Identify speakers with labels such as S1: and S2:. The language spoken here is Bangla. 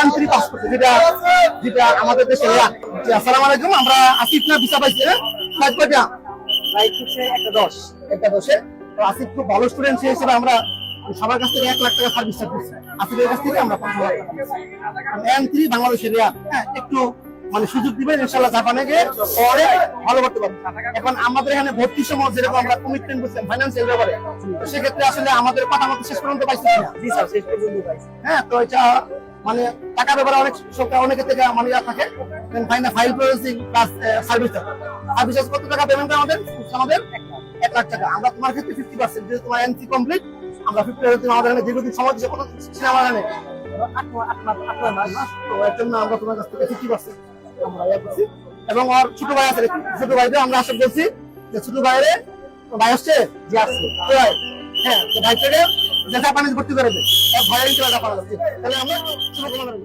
S1: এন্ট্রি পাস করছে, যেটা যেটা আমাদের দেশে। আসসালামু আলাইকুম, আমরা আসিফ না ভিসা পাইছি। ফ্লাইট কয়টা?
S2: ফ্লাইট হচ্ছে একটা 10।
S1: একটা 10-এ। তো আসিফ খুব ভালো স্টুডেন্ট হিসেবে আমরা সবার কাছ থেকে 1 লাখ টাকা সার্ভিস চার্জ দিচ্ছি। আসিফের কাছ থেকে আমরা 50 লাখ টাকা এন্ট্রি বাংলাদেশের রিয়াল। হ্যাঁ, একটু মানে সুযোগ দিবেন, ইনশাআল্লাহ জাপানে গিয়ে পরে ভালো করতে পারবেন। এখন আমাদের এখানে ভর্তির সময় যেরকম আমরা কমিটমেন্ট করছিলাম ফাইন্যান্সিয়াল ব্যাপারে, তো সেক্ষেত্রে আসলে আমাদের কথা মতো শেষ পর্যন্ত পাইছি না।
S2: জি স্যার, শেষ পর্যন্ত পাইছি।
S1: হ্যাঁ, তো এটা মানে টাকা ব্যাপারে অনেক অনেকের থেকে মানে থাকে file processing plus service services কত টাকা পেমেন্ট আমাদের 1 লাখ টাকা। আমরা তোমার ক্ষেত্রে 50%, যেহেতু তোমার এনসি কমপ্লিট, আমরা 50% আমাদের এখানে দীর্ঘদিন সময় দিচ্ছে, কত সিনেমা জানে 8 মাস। তো এর জন্য আমরা তোমার কাছ থেকে 50% আমরা ইয়ে করছি। এবং আর ছোট ভাই আছে, ছোট ভাইদের আমরা আশা করছি যে ছোট ভাইরে ভাই আসছে
S2: জি আসছে।
S1: হ্যাঁ, ভাই থেকে দেখা পানি ভর্তি করে দেয়, ভয়ের তাহলে আমরা শুরু করলাম।